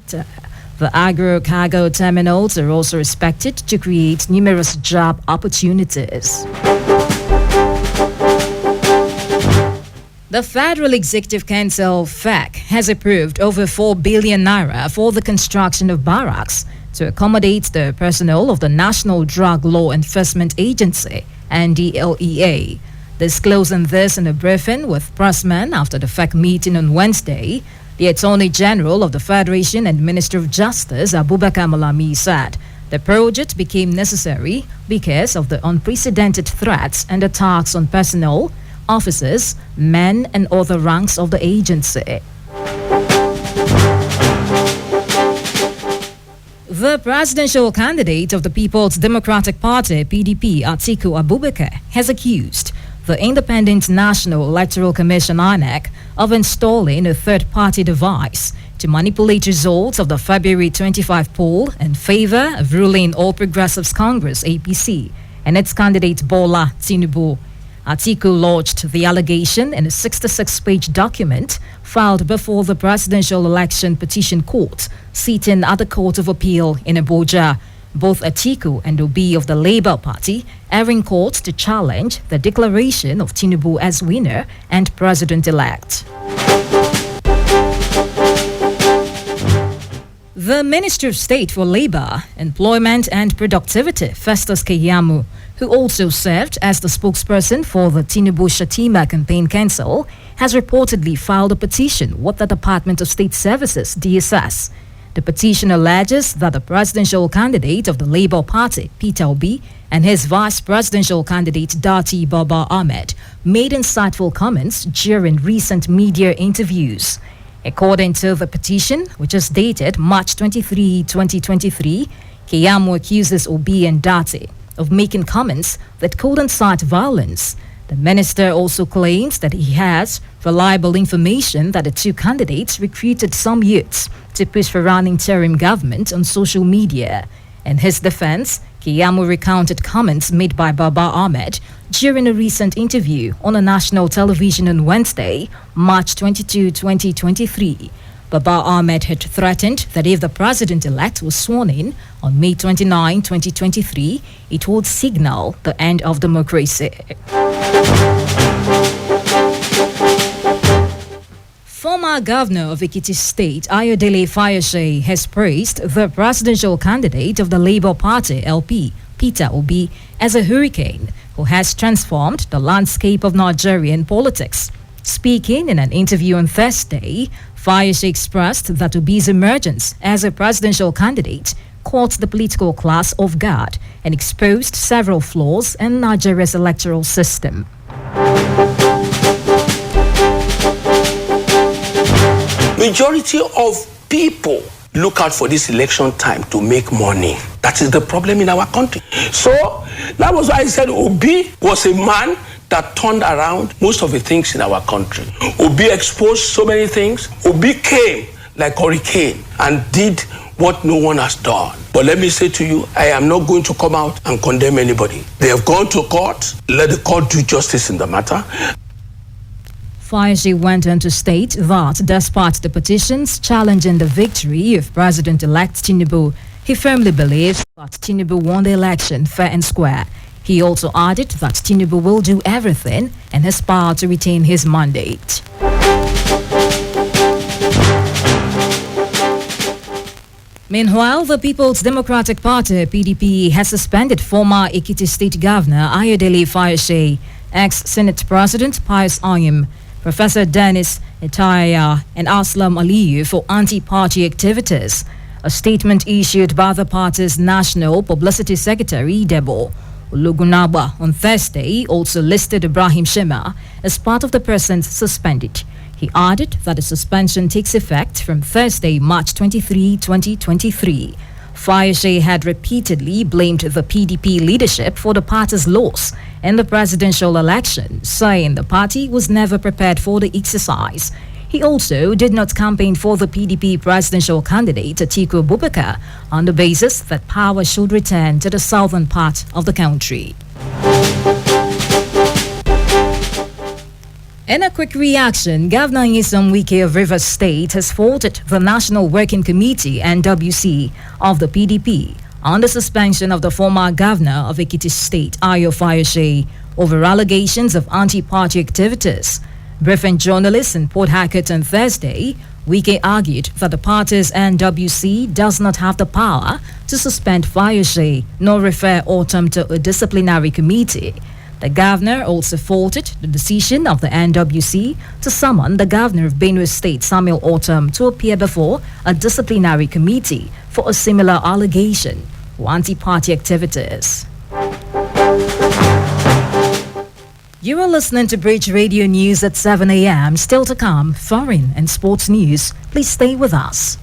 The agro-cargo terminals are also expected to create numerous job opportunities. The Federal Executive Council, FEC, has approved over 4 billion naira for the construction of barracks to accommodate the personnel of the National Drug Law Enforcement Agency, NDLEA. Disclosing this in a briefing with pressmen after the FEC meeting on Wednesday, the Attorney General of the Federation and Minister of Justice, Abubakar Malami, said the project became necessary because of the unprecedented threats and attacks on personnel, officers, men, and other ranks of the agency. The presidential candidate of the People's Democratic Party, PDP, Atiku Abubakar, has accused the Independent National Electoral Commission, INEC, of installing a third-party device to manipulate results of the February 25 poll in favor of ruling All Progressives Congress, APC, and its candidate Bola Tinubu. Atiku lodged the allegation in a 66-page document filed before the Presidential Election Petition Court, sitting at the Court of Appeal in Abuja. Both Atiku and Obi of the Labour Party are in court to challenge the declaration of Tinubu as winner and president-elect. The Minister of State for Labour, Employment and Productivity, Festus Keyamo, who also served as the spokesperson for the Tinubu-Shatima Campaign Council, has reportedly filed a petition with the Department of State Services, DSS. The petition alleges that the presidential candidate of the Labour Party, Peter Obi, and his vice presidential candidate, Dati Baba Ahmed, made insightful comments during recent media interviews. According to the petition, which is dated March 23, 2023, Keyamo accuses Obi and Dati of making comments that could incite violence. The minister also claims that he has reliable information that the two candidates recruited some youths to push for an interim government on social media. In his defense, Keyamo recounted comments made by Baba Ahmed during a recent interview on a national television on Wednesday, March 22, 2023. Baba Ahmed had threatened that if the president-elect was sworn in on May 29, 2023, it would signal the end of democracy. Former Governor of Ekiti State, Ayodele Fayose, has praised the presidential candidate of the Labour Party, LP, Peter Obi, as a hurricane who has transformed the landscape of Nigerian politics. Speaking in an interview on Thursday, Fayose expressed that Obi's emergence as a presidential candidate caught the political class off guard and exposed several flaws in Nigeria's electoral system. Majority of people look out for this election time to make money. That is the problem in our country. So that was why I said Obi was a man that turned around most of the things in our country. Obi exposed so many things. Obi came like hurricane and did what no one has done. But let me say to you, I am not going to come out and condemn anybody. They have gone to court. Let the court do justice in the matter. Fayose went on to state that despite the petitions challenging the victory of President-elect Tinubu, he firmly believes that Tinubu won the election fair and square. He also added that Tinubu will do everything in his power to retain his mandate. Meanwhile, the People's Democratic Party, PDP, has suspended former Ekiti State Governor Ayodele Fayose, ex-Senate President Pius Ayim, Professor Dennis Etaya, and Aslam Aliyu for anti-party activities. A statement issued by the party's National Publicity Secretary, Debo Olugunagba, on Thursday also listed Ibrahim Shema as part of the persons suspended. He added that the suspension takes effect from Thursday, March 23, 2023. Fayose had repeatedly blamed the PDP leadership for the party's loss in the presidential election, saying the party was never prepared for the exercise. He also did not campaign for the PDP presidential candidate Atiku Abubakar on the basis that power should return to the southern part of the country. In a quick reaction, Governor Nyesom Wike of Rivers State has faulted the National Working Committee (NWC) of the PDP on the suspension of the former governor of Ekiti State, Ayo Fayose, over allegations of anti-party activities. Briefing journalists in Port Harcourt on Thursday, Wike argued that the party's NWC does not have the power to suspend Fayose nor refer Autumn to a disciplinary committee. The governor also faulted the decision of the NWC to summon the governor of Benue State, Samuel Autumn, to appear before a disciplinary committee for a similar allegation for anti-party activities. You are listening to Bridge Radio News at 7 a.m. Still to come, foreign and sports news. Please stay with us.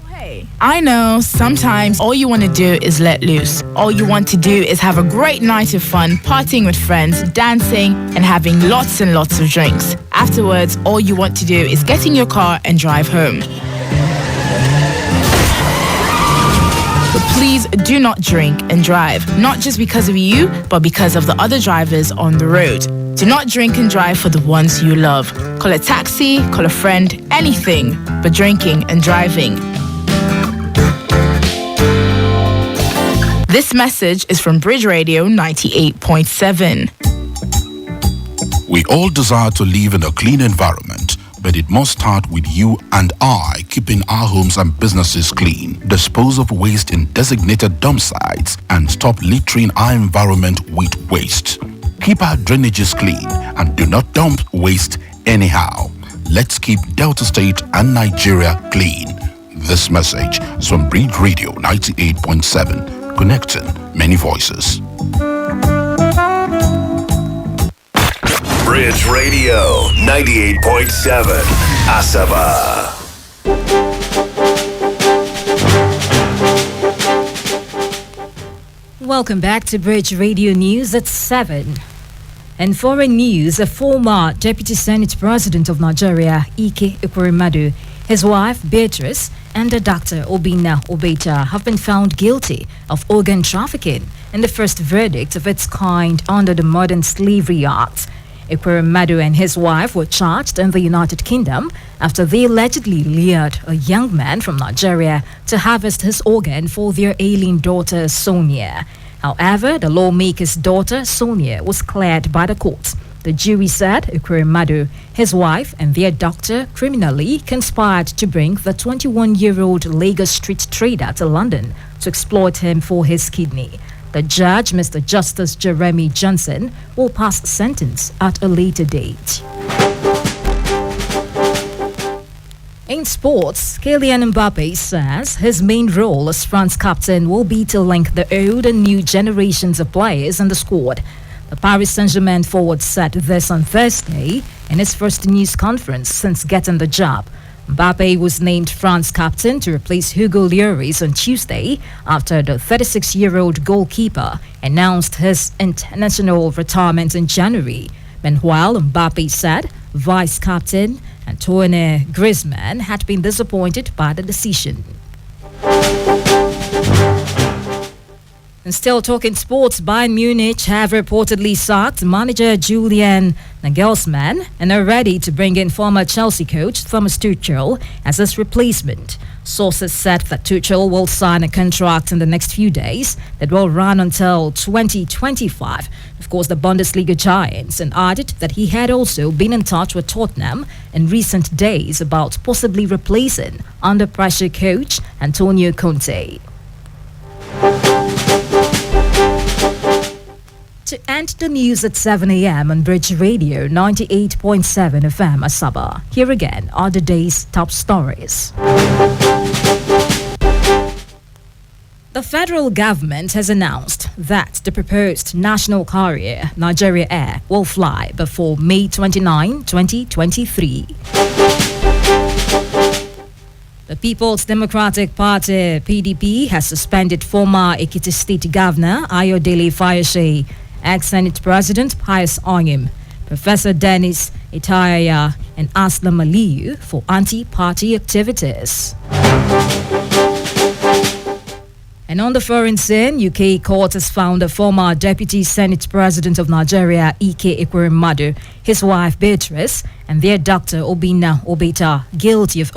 Hey, I know sometimes all you want to do is let loose. All you want to do is have a great night of fun, partying with friends, dancing, and having lots and lots of drinks. Afterwards, all you want to do is get in your car and drive home. But please do not drink and drive, not just because of you, but because of the other drivers on the road. Do not drink and drive for the ones you love. Call a taxi, call a friend, anything but drinking and driving. This message is from Bridge Radio 98.7. We all desire to live in a clean environment, but it must start with you and I keeping our homes and businesses clean. Dispose of waste in designated dump sites and stop littering our environment with waste. Keep our drainages clean and do not dump waste anyhow. Let's keep Delta State and Nigeria clean. This message is from Bridge Radio 98.7. Connecting many voices. Bridge Radio 98.7 Asaba. Welcome back to Bridge Radio News at 7. In foreign news, a former Deputy Senate President of Nigeria, Ike Ekweremadu, his wife Beatrice, and the Dr. Obinna Obecha have been found guilty of organ trafficking in the first verdict of its kind under the Modern Slavery Act. Ekweremadu and his wife were charged in the United Kingdom after they allegedly lured a young man from Nigeria to harvest his organ for their ailing daughter Sonia. However, the lawmaker's daughter Sonia was cleared by the court. The jury said Ekweremadu, his wife, and their doctor criminally conspired to bring the 21-year-old Lagos street trader to London to exploit him for his kidney. The judge, Mr. Justice Jeremy Johnson, will pass sentence at a later date. In sports, Kylian Mbappe says his main role as France captain will be to link the old and new generations of players in the squad. The Paris Saint-Germain forward said this on Thursday in his first news conference since getting the job. Mbappe was named France captain to replace Hugo Lloris on Tuesday after the 36-year-old goalkeeper announced his international retirement in January. Meanwhile, Mbappe said vice captain Antoine Griezmann had been disappointed by the decision. And still talking sports, Bayern Munich have reportedly sacked manager Julian Nagelsmann and are ready to bring in former Chelsea coach Thomas Tuchel as his replacement. Sources said that Tuchel will sign a contract in the next few days that will run until 2025. Of course, the Bundesliga giants, and added that he had also been in touch with Tottenham in recent days about possibly replacing under pressure coach Antonio Conte. To end the news at 7 a.m. on Bridge Radio 98.7 FM Asaba. Here again are the day's top stories. The federal government has announced that the proposed national carrier, Nigeria Air, will fly before May 29, 2023. The People's Democratic Party, PDP, has suspended former Ekiti State Governor Ayodele Fayose, ex-Senate President Pius Onyim, Professor Dennis Itaya, and Aslam Aliyu for anti-party activities. And on the foreign scene, UK court has found the former Deputy Senate President of Nigeria, Ike Ekweremadu, his wife Beatrice, and their doctor Obina Obeta guilty of